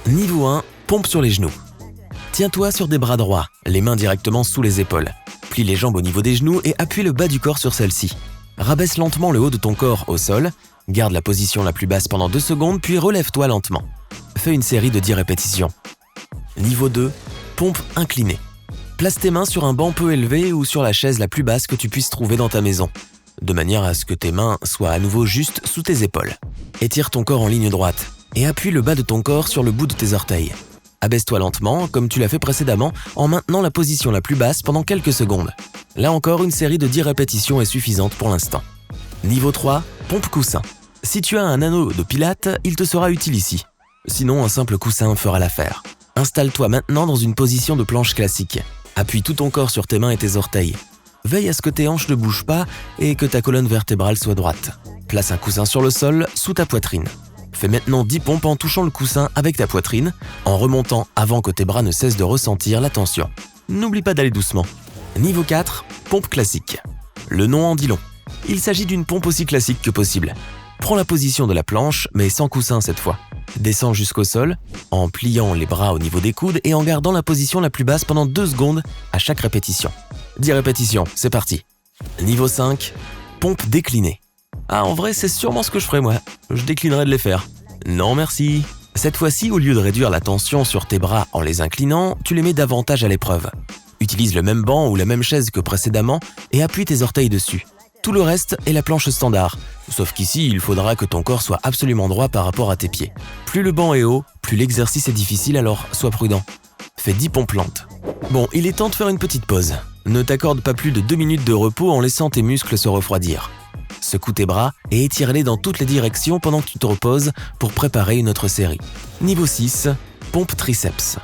Niveau 1, pompe sur les genoux. Tiens-toi sur des bras droits, les mains directement sous les épaules. Plie les jambes au niveau des genoux et appuie le bas du corps sur celle-ci. Rabaisse lentement le haut de ton corps au sol, garde la position la plus basse pendant 2 secondes puis relève-toi lentement. Fais une série de 10 répétitions. Niveau 2, pompe inclinée. Place tes mains sur un banc peu élevé ou sur la chaise la plus basse que tu puisses trouver dans ta maison, de manière à ce que tes mains soient à nouveau juste sous tes épaules. Étire ton corps en ligne droite et appuie le bas de ton corps sur le bout de tes orteils. Abaisse-toi lentement, comme tu l'as fait précédemment, en maintenant la position la plus basse pendant quelques secondes. Là encore, une série de 10 répétitions est suffisante pour l'instant. Niveau 3, pompe coussin. Si tu as un anneau de pilates, il te sera utile ici. Sinon, un simple coussin fera l'affaire. Installe-toi maintenant dans une position de planche classique. Appuie tout ton corps sur tes mains et tes orteils. Veille à ce que tes hanches ne bougent pas et que ta colonne vertébrale soit droite. Place un coussin sur le sol, sous ta poitrine. Fais maintenant 10 pompes en touchant le coussin avec ta poitrine, en remontant avant que tes bras ne cessent de ressentir la tension. N'oublie pas d'aller doucement. Niveau 4, pompe classique. Le nom en dit long. Il s'agit d'une pompe aussi classique que possible. Prends la position de la planche, mais sans coussin cette fois. Descends jusqu'au sol, en pliant les bras au niveau des coudes et en gardant la position la plus basse pendant 2 secondes à chaque répétition. 10 répétitions, c'est parti. Niveau 5, pompe déclinée. Ah, en vrai, c'est sûrement ce que je ferais moi. Je déclinerais de les faire. Non merci. Cette fois-ci, au lieu de réduire la tension sur tes bras en les inclinant, tu les mets davantage à l'épreuve. Utilise le même banc ou la même chaise que précédemment et appuie tes orteils dessus. Tout le reste est la planche standard, sauf qu'ici, il faudra que ton corps soit absolument droit par rapport à tes pieds. Plus le banc est haut, plus l'exercice est difficile, alors sois prudent. Fais 10 pompes lentes. Bon, il est temps de faire une petite pause. Ne t'accorde pas plus de 2 minutes de repos en laissant tes muscles se refroidir. Secoue tes bras et étire-les dans toutes les directions pendant que tu te reposes pour préparer une autre série. Niveau 6, pompe triceps.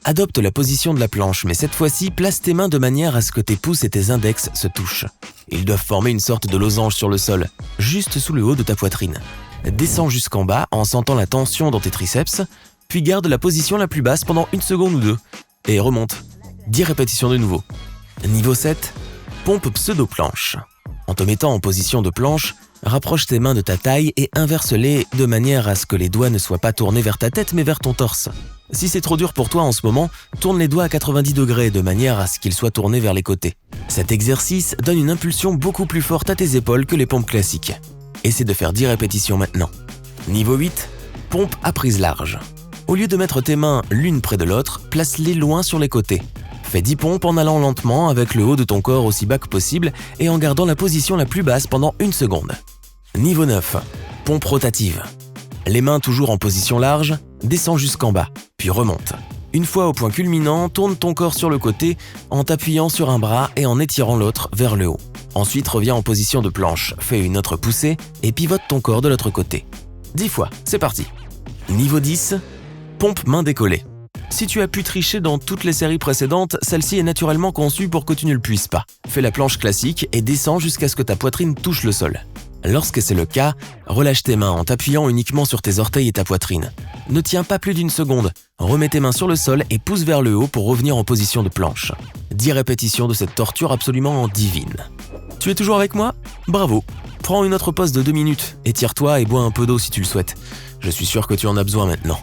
Adopte la position de la planche, mais cette fois-ci, place tes mains de manière à ce que tes pouces et tes index se touchent. Ils doivent former une sorte de losange sur le sol, juste sous le haut de ta poitrine. Descends jusqu'en bas en sentant la tension dans tes triceps, puis garde la position la plus basse pendant 1 seconde ou 2, et remonte. 10 répétitions de nouveau. Niveau 7, pompe pseudo-planche. En te mettant en position de planche, rapproche tes mains de ta taille et inverse-les de manière à ce que les doigts ne soient pas tournés vers ta tête mais vers ton torse. Si c'est trop dur pour toi en ce moment, tourne les doigts à 90 degrés de manière à ce qu'ils soient tournés vers les côtés. Cet exercice donne une impulsion beaucoup plus forte à tes épaules que les pompes classiques. Essaie de faire 10 répétitions maintenant. Niveau 8, pompe à prise large. Au lieu de mettre tes mains l'une près de l'autre, place-les loin sur les côtés. Fais 10 pompes en allant lentement avec le haut de ton corps aussi bas que possible et en gardant la position la plus basse pendant 1 seconde. Niveau 9, pompe rotative. Les mains toujours en position large, descends jusqu'en bas, puis remonte. Une fois au point culminant, tourne ton corps sur le côté en t'appuyant sur un bras et en étirant l'autre vers le haut. Ensuite, reviens en position de planche, fais une autre poussée et pivote ton corps de l'autre côté. 10 fois, c'est parti. Niveau 10, pompe main décollée. Si tu as pu tricher dans toutes les séries précédentes, celle-ci est naturellement conçue pour que tu ne le puisses pas. Fais la planche classique et descends jusqu'à ce que ta poitrine touche le sol. Lorsque c'est le cas, relâche tes mains en t'appuyant uniquement sur tes orteils et ta poitrine. Ne tiens pas plus d'1 seconde, remets tes mains sur le sol et pousse vers le haut pour revenir en position de planche. 10 répétitions de cette torture absolument divine. Tu es toujours avec moi ? Bravo. Prends une autre pause de 2 minutes, étire-toi et bois un peu d'eau si tu le souhaites. Je suis sûr que tu en as besoin maintenant.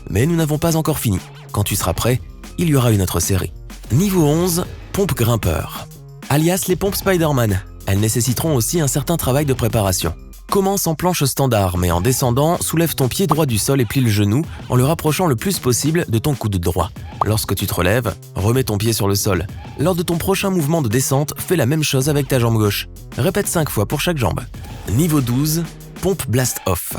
Mais nous n'avons pas encore fini. Quand tu seras prêt, il y aura une autre série. Niveau 11, pompe grimpeur. Alias les pompes Spider-Man. Elles nécessiteront aussi un certain travail de préparation. Commence en planche standard, mais en descendant, soulève ton pied droit du sol et plie le genou en le rapprochant le plus possible de ton coude droit. Lorsque tu te relèves, remets ton pied sur le sol. Lors de ton prochain mouvement de descente, fais la même chose avec ta jambe gauche. Répète 5 fois pour chaque jambe. Niveau 12, pompe blast off.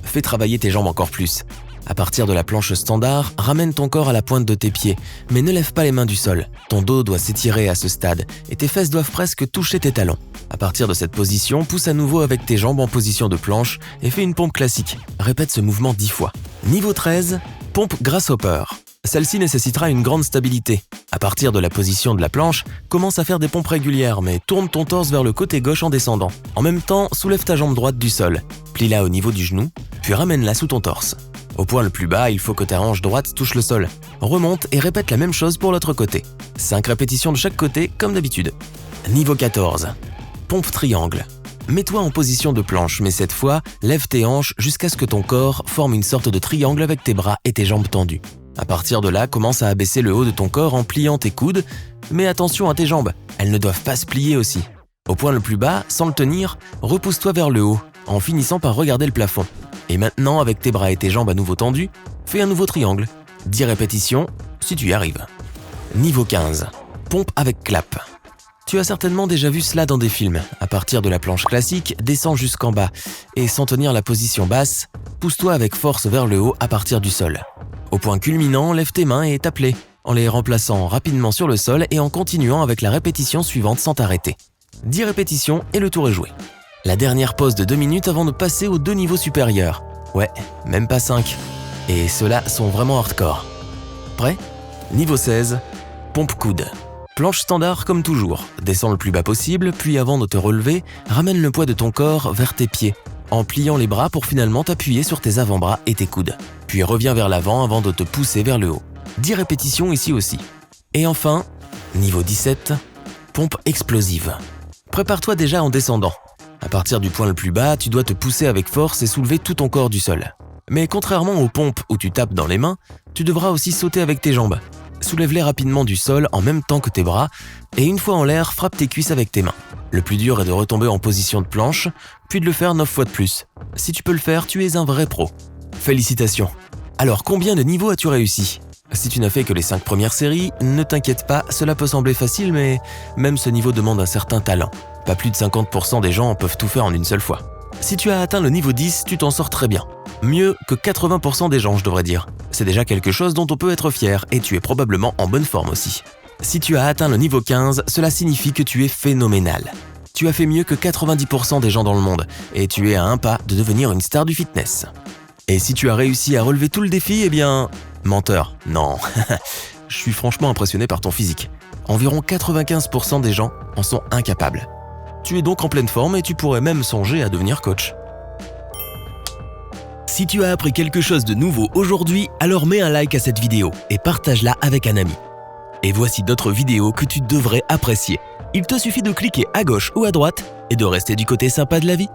Fais travailler tes jambes encore plus. À partir de la planche standard, ramène ton corre à la pointe de tes pieds, mais ne lève pas les mains du sol. Ton dos doit s'étirer à ce stade et tes fesses doivent presque toucher tes talons. À partir de cette position, pousse à nouveau avec tes jambes en position de planche et fais une pompe classique. Répète ce mouvement 10 fois. Niveau 13, pompe grasshopper. Celle-ci nécessitera une grande stabilité. À partir de la position de la planche, commence à faire des pompes régulières, mais tourne ton torse vers le côté gauche en descendant. En même temps, soulève ta jambe droite du sol, plie-la au niveau du genou, puis ramène-la sous ton torse. Au point le plus bas, il faut que ta hanche droite touche le sol. Remonte et répète la même chose pour l'autre côté. 5 répétitions de chaque côté, comme d'habitude. Niveau 14. Pompe triangle. Mets-toi en position de planche, mais cette fois, lève tes hanches jusqu'à ce que ton corps forme une sorte de triangle avec tes bras et tes jambes tendues. À partir de là, commence à abaisser le haut de ton corps en pliant tes coudes, mais attention à tes jambes, elles ne doivent pas se plier aussi. Au point le plus bas, sans le tenir, repousse-toi vers le haut, en finissant par regarder le plafond. Et maintenant, avec tes bras et tes jambes à nouveau tendus, fais un nouveau triangle. 10 répétitions, si tu y arrives. Niveau 15. Pompe avec clap. Tu as certainement déjà vu cela dans des films. À partir de la planche classique, descends jusqu'en bas et sans tenir la position basse, pousse-toi avec force vers le haut à partir du sol. Au point culminant, lève tes mains et tape-les, en les remplaçant rapidement sur le sol et en continuant avec la répétition suivante sans t'arrêter. 10 répétitions et le tour est joué. La dernière pause de 2 minutes avant de passer aux 2 niveaux supérieurs. Ouais, même pas 5. Et ceux-là sont vraiment hardcore. Prêt ? Niveau 16. Pompe coude. Planche standard comme toujours. Descends le plus bas possible, puis avant de te relever, ramène le poids de ton corps vers tes pieds, en pliant les bras pour finalement t'appuyer sur tes avant-bras et tes coudes. Puis reviens vers l'avant avant de te pousser vers le haut. 10 répétitions ici aussi. Et enfin, niveau 17. Pompe explosive. Prépare-toi déjà en descendant. À partir du point le plus bas, tu dois te pousser avec force et soulever tout ton corps du sol. Mais contrairement aux pompes où tu tapes dans les mains, tu devras aussi sauter avec tes jambes. Soulève-les rapidement du sol en même temps que tes bras et une fois en l'air, frappe tes cuisses avec tes mains. Le plus dur est de retomber en position de planche, puis de le faire 9 fois de plus. Si tu peux le faire, tu es un vrai pro. Félicitations. Alors combien de niveaux as-tu réussi ? Si tu n'as fait que les 5 premières séries, ne t'inquiète pas, cela peut sembler facile, mais même ce niveau demande un certain talent. Pas plus de 50% des gens peuvent tout faire en une seule fois. Si tu as atteint le niveau 10, tu t'en sors très bien. Mieux que 80% des gens, je devrais dire. C'est déjà quelque chose dont on peut être fier et tu es probablement en bonne forme aussi. Si tu as atteint le niveau 15, cela signifie que tu es phénoménal. Tu as fait mieux que 90% des gens dans le monde et tu es à un pas de devenir une star du fitness. Et si tu as réussi à relever tout le défi, eh bien... Menteur, non. Je suis franchement impressionné par ton physique. Environ 95% des gens en sont incapables. Tu es donc en pleine forme et tu pourrais même songer à devenir coach. Si tu as appris quelque chose de nouveau aujourd'hui, alors mets un like à cette vidéo et partage-la avec un ami. Et voici d'autres vidéos que tu devrais apprécier. Il te suffit de cliquer à gauche ou à droite et de rester du côté sympa de la vie.